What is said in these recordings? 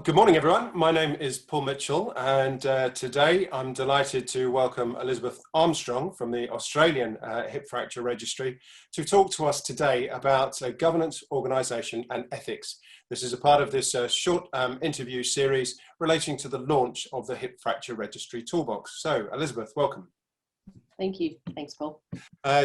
Good morning, everyone. My name is Paul Mitchell, and today I'm delighted to welcome Elizabeth Armstrong from the Australian Hip Fracture Registry to talk to us today about governance, organisation and ethics. This is a part of this short interview series relating to the launch of the Hip Fracture Registry Toolbox. So, Elizabeth, welcome. Thank you. Thanks, Paul.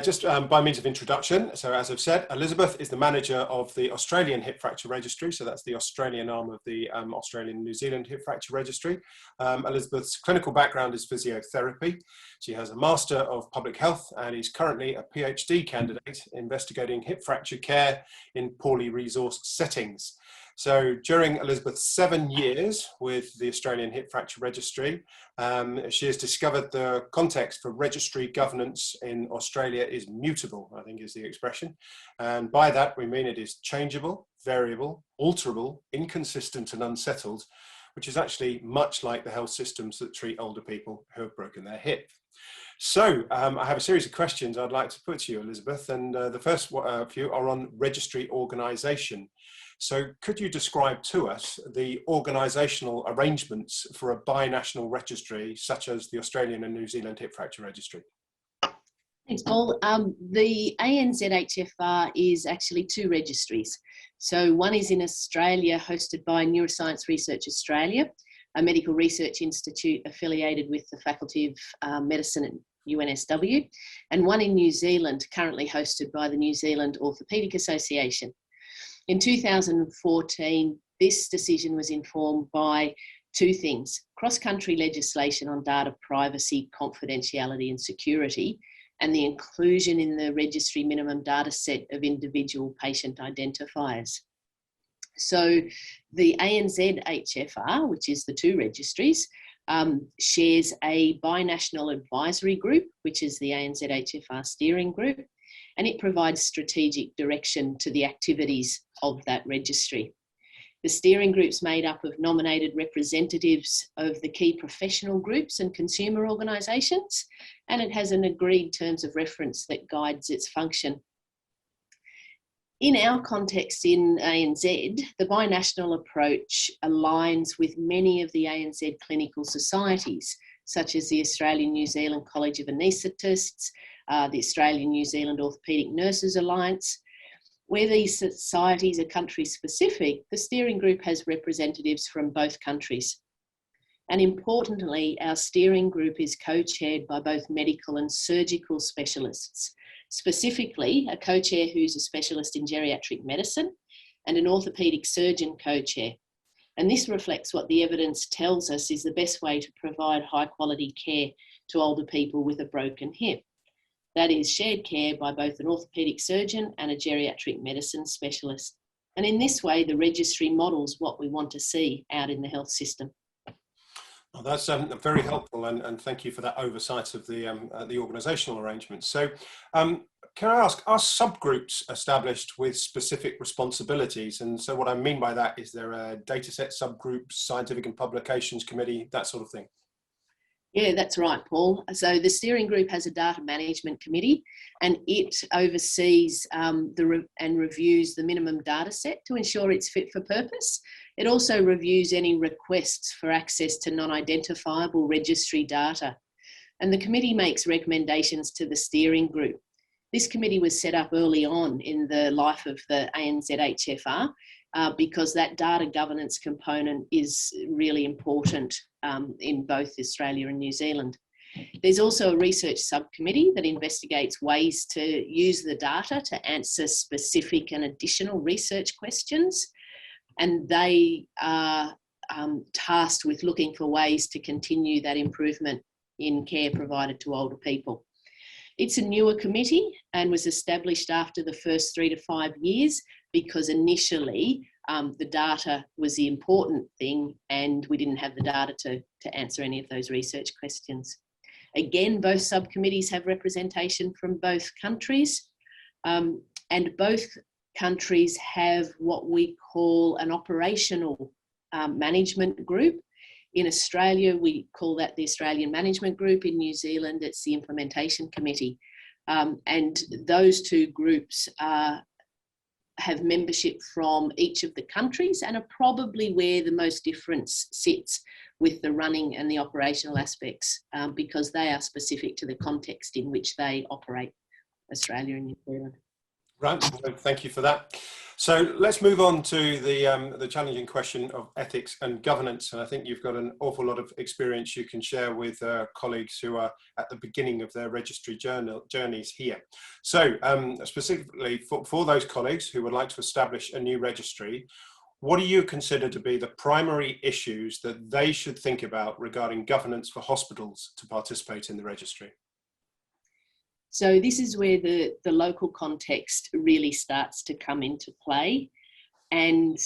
Just by means of introduction, so as I've said, Elizabeth is the manager of the Australian Hip Fracture Registry, so that's the Australian arm of the Australian New Zealand Hip Fracture Registry. Elizabeth's clinical background is physiotherapy. She has a Master of Public Health and is currently a PhD candidate investigating hip fracture care in poorly resourced settings. So during Elizabeth's 7 years with the Australian Hip Fracture Registry, she has discovered the context for registry governance in Australia is mutable, I think is the expression. And by that we mean it is changeable, variable, alterable, inconsistent and unsettled, which is actually much like the health systems that treat older people who have broken their hip. So I have a series of questions I'd like to put to you, Elizabeth, and the first few are on registry organisation. So could you describe to us the organisational arrangements for a binational registry such as the Australian and New Zealand Hip Fracture Registry? Thanks, Paul. The AZHFA is actually two registries. So one is in Australia, hosted by Neuroscience Research Australia, a medical research institute affiliated with the Faculty of Medicine at UNSW, and one in New Zealand, currently hosted by the New Zealand Orthopaedic Association. In 2014, this decision was informed by two things: cross-country legislation on data privacy, confidentiality and security, and the inclusion in the registry minimum data set of individual patient identifiers. So the ANZHFR, which is the two registries, shares a binational advisory group, which is the ANZHFR steering group, and it provides strategic direction to the activities of that registry. The steering group's made up of nominated representatives of the key professional groups and consumer organisations, and it has an agreed terms of reference that guides its function. In our context in ANZ, the binational approach aligns with many of the ANZ clinical societies, such as the Australian New Zealand College of Anaesthetists, the Australian New Zealand Orthopaedic Nurses Alliance. Where these societies are country specific, the steering group has representatives from both countries. And importantly, our steering group is co-chaired by both medical and surgical specialists, specifically a co-chair who's a specialist in geriatric medicine and an orthopaedic surgeon co-chair. And this reflects what the evidence tells us is the best way to provide high quality care to older people with a broken hip. That is shared care by both an orthopaedic surgeon and a geriatric medicine specialist. And in this way, the registry models what we want to see out in the health system. Well, that's very helpful, and thank you for that oversight of the organisational arrangements. So can I ask, are subgroups established with specific responsibilities? And so what I mean by that, is there a dataset subgroup, scientific and publications committee, that sort of thing? Yeah, that's right, Paul. So the steering group has a data management committee, and it oversees and reviews the minimum data set to ensure it's fit for purpose. It also reviews any requests for access to non-identifiable registry data. And the committee makes recommendations to the steering group. This committee was set up early on in the life of the ANZHFR because that data governance component is really important in both Australia and New Zealand. There's also a research subcommittee that investigates ways to use the data to answer specific and additional research questions. And they are tasked with looking for ways to continue that improvement in care provided to older people. It's a newer committee and was established after the first 3 to 5 years because initially the data was the important thing and we didn't have the data to answer any of those research questions. Again, both subcommittees have representation from both countries, and both countries have what we call an operational management group. In Australia, we call that the Australian Management Group. In New Zealand, it's the Implementation Committee. And those two groups are have membership from each of the countries and are probably where the most difference sits with the running and the operational aspects, because they are specific to the context in which they operate, Australia and New Zealand. Right, thank you for that. So let's move on to the challenging question of ethics and governance. And I think you've got an awful lot of experience you can share with colleagues who are at the beginning of their registry journeys here. So specifically for those colleagues who would like to establish a new registry, what do you consider to be the primary issues that they should think about regarding governance for hospitals to participate in the registry? So this is where the local context really starts to come into play. And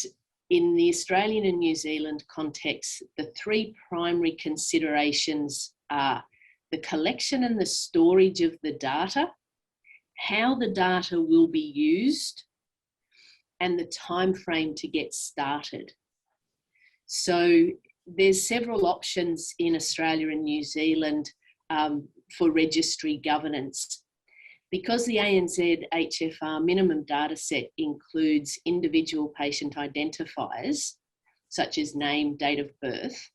in the Australian and New Zealand context, the three primary considerations are the collection and the storage of the data, how the data will be used, and the time frame to get started. So there's several options in Australia and New Zealand for registry governance. Because the AZHFA minimum data set includes individual patient identifiers, such as name, date of birth,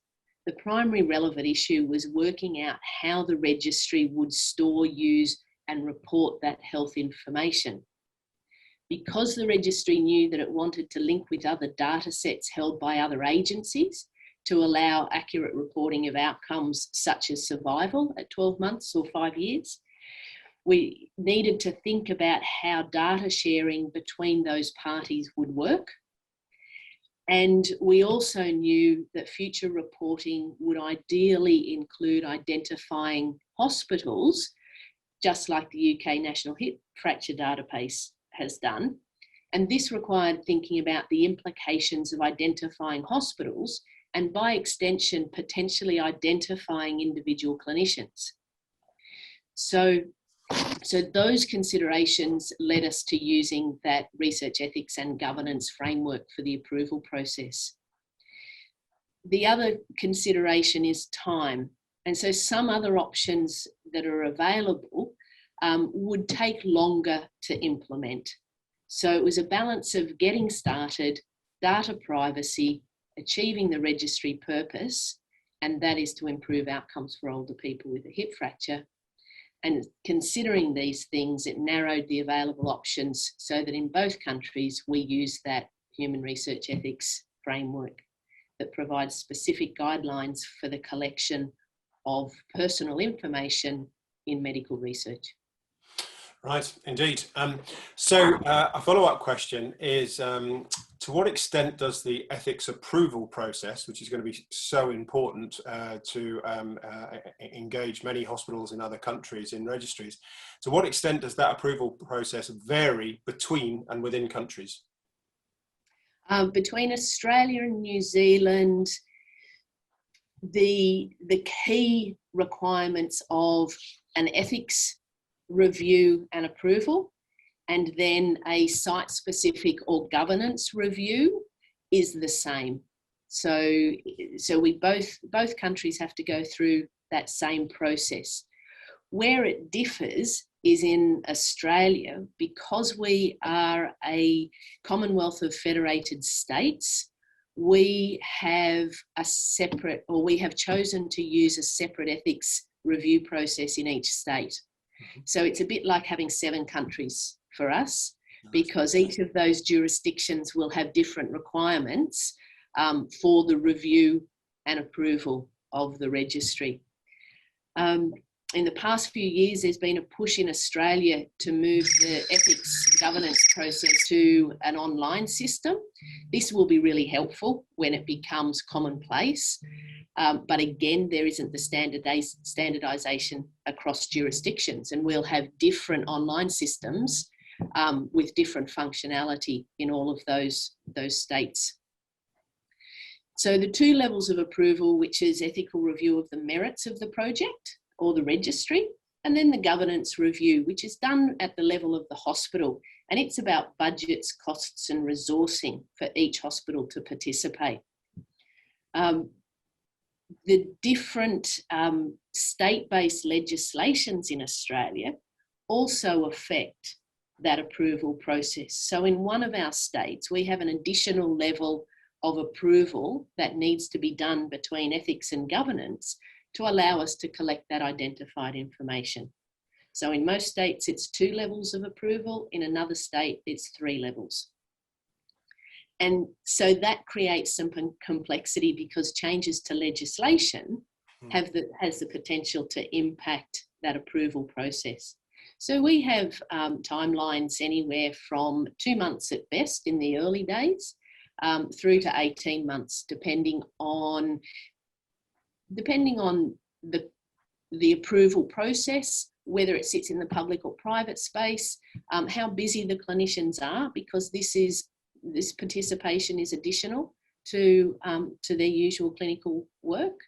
the primary relevant issue was working out how the registry would store, use, and report that health information. Because the registry knew that it wanted to link with other data sets held by other agencies to allow accurate reporting of outcomes such as survival at 12 months or 5 years, we needed to think about how data sharing between those parties would work. And we also knew that future reporting would ideally include identifying hospitals, just like the UK National Hip Fracture Database has done. And this required thinking about the implications of identifying hospitals and by extension, potentially identifying individual clinicians. So those considerations led us to using that research ethics and governance framework for the approval process. The other consideration is time. And so some other options that are available would take longer to implement. So it was a balance of getting started, data privacy, achieving the registry purpose, and that is to improve outcomes for older people with a hip fracture. And considering these things, it narrowed the available options so that in both countries, we use that human research ethics framework that provides specific guidelines for the collection of personal information in medical research. Right, indeed. So a follow-up question is, to what extent does the ethics approval process, which is going to be so important to engage many hospitals in other countries in registries, to what extent does that approval process vary between and within countries? Between Australia and New Zealand, the key requirements of an ethics review and approval, and then a site-specific or governance review is the same. So we both countries have to go through that same process. Where it differs is in Australia, because we are a Commonwealth of Federated States, we have a separate, or we have chosen to use a separate ethics review process in each state. So it's a bit like having 7 countries for us, because each of those jurisdictions will have different requirements for the review and approval of the registry. In the past few years, there's been a push in Australia to move the ethics governance process to an online system. This will be really helpful when it becomes commonplace. But again, there isn't the standardisation across jurisdictions, and we'll have different online systems with different functionality in all of those states. So the 2 levels of approval, which is ethical review of the merits of the project or the registry, and then the governance review, which is done at the level of the hospital. And it's about budgets, costs, and resourcing for each hospital to participate. The different state-based legislations in Australia also affect that approval process. So in one of our states, we have an additional level of approval that needs to be done between ethics and governance to allow us to collect that identified information. So in most states, it's 2 levels of approval. In another state, it's 3 levels. And so that creates some complexity because changes to legislation has the potential to impact that approval process. So we have timelines anywhere from 2 months at best in the early days through to 18 months, depending on the approval process, whether it sits in the public or private space, how busy the clinicians are, because this participation is additional to their usual clinical work.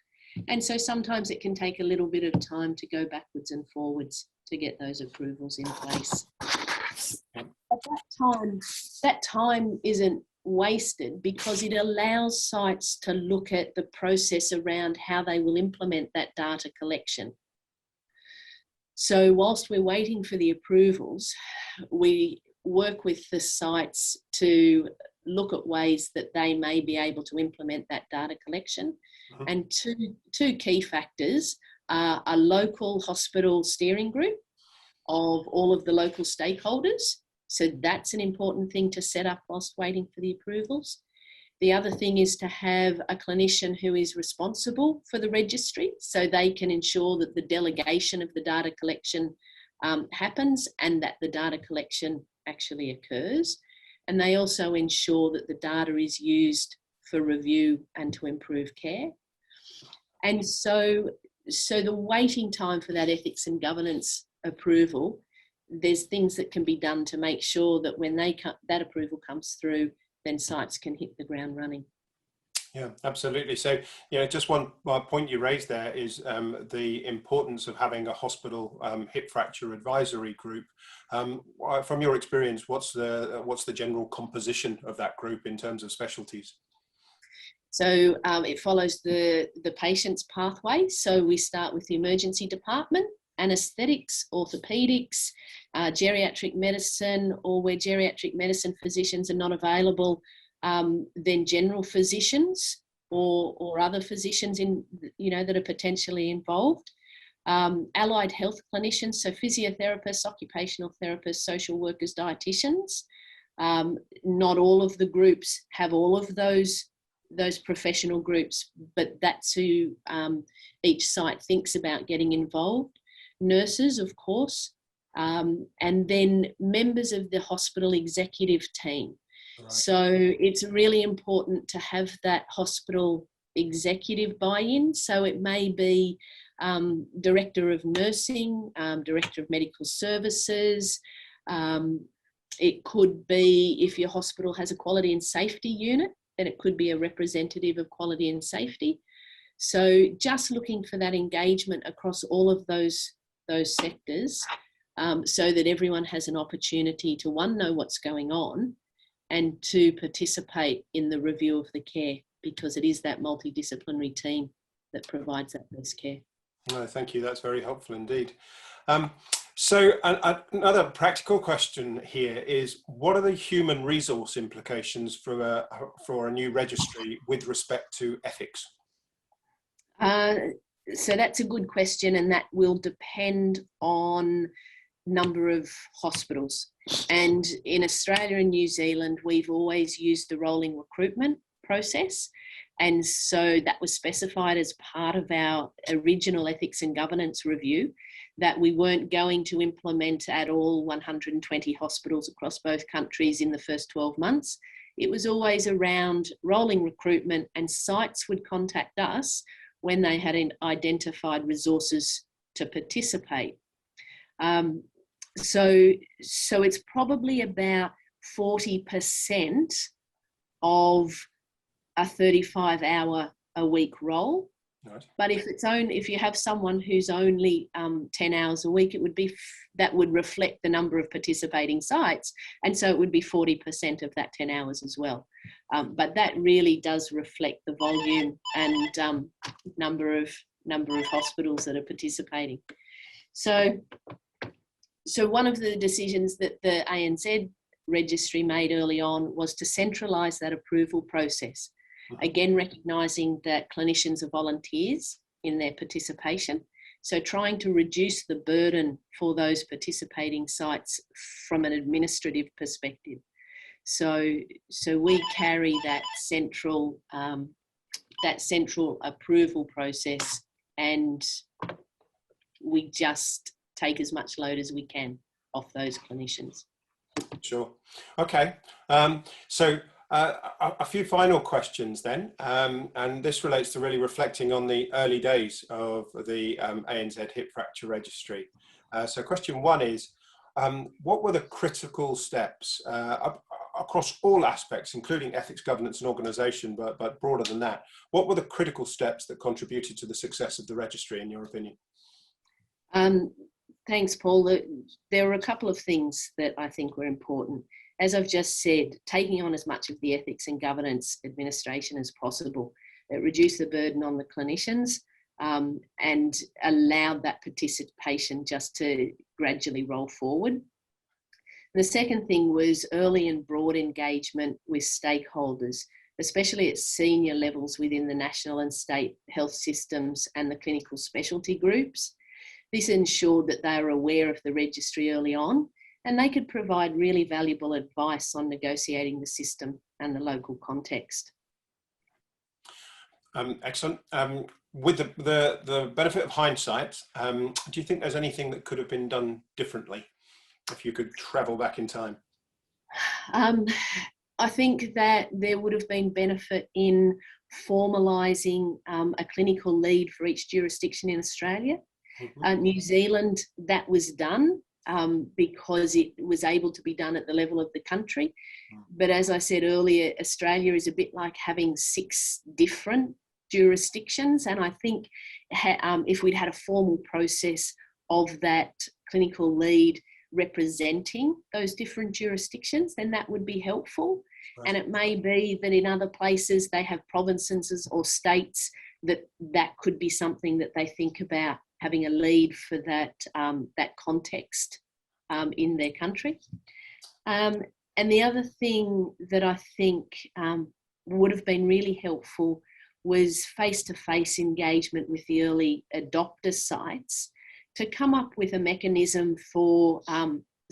And so sometimes it can take a little bit of time to go backwards and forwards to get those approvals in place. At that time isn't wasted because it allows sites to look at the process around how they will implement that data collection. So whilst we're waiting for the approvals, we work with the sites to look at ways that they may be able to implement that data collection. And two key factors are a local hospital steering group of all of the local stakeholders. So that's an important thing to set up whilst waiting for the approvals. The other thing is to have a clinician who is responsible for the registry so they can ensure that the delegation of the data collection happens and that the data collection actually occurs. And they also ensure that the data is used for review and to improve care. And so the waiting time for that ethics and governance approval, there's things that can be done to make sure that when that approval comes through, then sites can hit the ground running. Yeah, absolutely. So, just one point you raised there is the importance of having a hospital hip fracture advisory group. From your experience, what's the general composition of that group in terms of specialties? So it follows the patient's pathway. So we start with the emergency department, anaesthetics, orthopaedics, geriatric medicine, or where geriatric medicine physicians are not available, then general physicians or other physicians that are potentially involved. Allied health clinicians, so physiotherapists, occupational therapists, social workers, dietitians. Not all of the groups have all of those professional groups, but that's who each site thinks about getting involved. Nurses, of course, and then members of the hospital executive team. Right. So it's really important to have that hospital executive buy-in. So it may be director of nursing, director of medical services. It could be, if your hospital has a quality and safety unit, then it could be a representative of quality and safety. So just looking for that engagement across all of those sectors, so that everyone has an opportunity to, one, know what's going on, and two, participate in the review of the care, because it is that multidisciplinary team that provides that best care. No, thank you. That's very helpful indeed. So another practical question here is, what are the human resource implications for a new registry with respect to ethics? So that's a good question, and that will depend on number of hospitals. And in Australia and New Zealand, we've always used the rolling recruitment process. And so that was specified as part of our original ethics and governance review, that we weren't going to implement at all 120 hospitals across both countries in the first 12 months. It was always around rolling recruitment, and sites would contact us when they had identified resources to participate. So it's probably about 40% of a 35-hour-a-week role. Right. But if you have someone who's only 10 hours a week, that would reflect the number of participating sites, and so it would be 40% of that 10 hours as well. But that really does reflect the volume and number of hospitals that are participating. So so one of the decisions that the ANZ registry made early on was to centralise that approval process. Again, recognising that clinicians are volunteers in their participation. So trying to reduce the burden for those participating sites from an administrative perspective. So we carry that central approval process, and we just take as much load as we can off those clinicians. Sure. Okay. A few final questions then, and this relates to really reflecting on the early days of the ANZ Hip Fracture Registry. So question one is, what were the critical steps across all aspects, including ethics, governance and organisation, but broader than that? What were the critical steps that contributed to the success of the registry, in your opinion? Thanks, Paul. There were a couple of things that I think were important. As I've just said, taking on as much of the ethics and governance administration as possible. It reduced the burden on the clinicians and allowed that participation just to gradually roll forward. The second thing was early and broad engagement with stakeholders, especially at senior levels within the national and state health systems and the clinical specialty groups. This ensured that they were aware of the registry early on, and they could provide really valuable advice on negotiating the system and the local context. Excellent. With the benefit of hindsight, do you think there's anything that could have been done differently if you could travel back in time? I think that there would have been benefit in formalising a clinical lead for each jurisdiction in Australia. New Zealand, that was done. Because it was able to be done at the level of the country. But as I said earlier, Australia is a bit like having 6 different jurisdictions. And I think if we'd had a formal process of that clinical lead representing those different jurisdictions, then that would be helpful. Right. And it may be that in other places they have provinces or states that could be something that they think about, having a lead for that context in their country. And the other thing that I think would have been really helpful was face-to-face engagement with the early adopter sites to come up with a mechanism for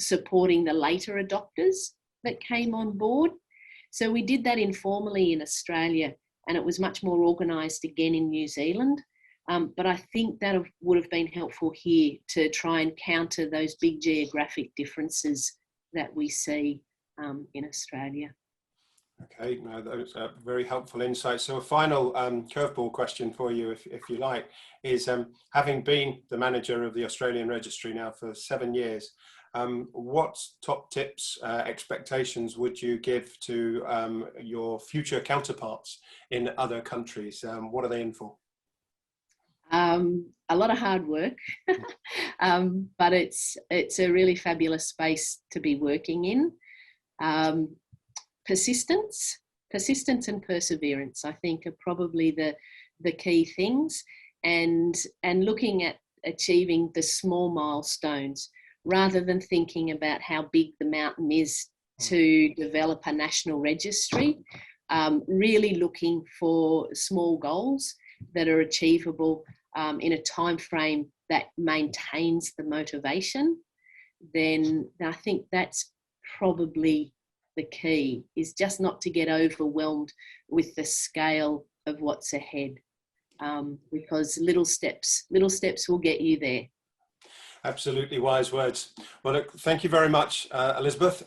supporting the later adopters that came on board. So we did that informally in Australia, and it was much more organised again in New Zealand. But I think that would have been helpful here to try and counter those big geographic differences that we see in Australia. Okay, no, those are very helpful insights. So a final curveball question for you, if you like, is having been the manager of the Australian Registry now for 7 years, what top tips, expectations would you give to your future counterparts in other countries? What are they in for? A lot of hard work, but it's a really fabulous space to be working in. Persistence and perseverance, I think, are probably the key things, and looking at achieving the small milestones rather than thinking about how big the mountain is to develop a national registry. Really looking for small goals that are achievable in a time frame that maintains the motivation, then I think that's probably the key, is just not to get overwhelmed with the scale of what's ahead, because little steps will get you there. Absolutely wise words. Well, look, thank you very much, Elizabeth.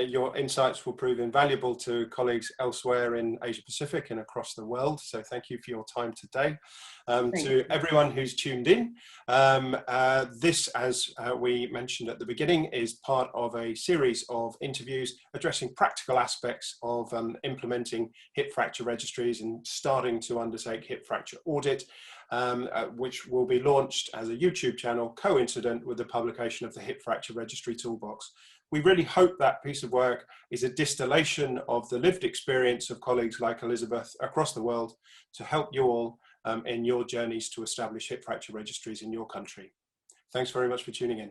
Your insights will prove invaluable to colleagues elsewhere in Asia Pacific and across the world. So thank you for your time today. To everyone who's tuned in, this, as we mentioned at the beginning, is part of a series of interviews addressing practical aspects of implementing hip fracture registries and starting to undertake hip fracture audit, which will be launched as a YouTube channel coincident with the publication of the Hip Fracture Registry Toolbox. We really hope that piece of work is a distillation of the lived experience of colleagues like Elizabeth across the world to help you all in your journeys to establish hip fracture registries in your country. Thanks very much for tuning in.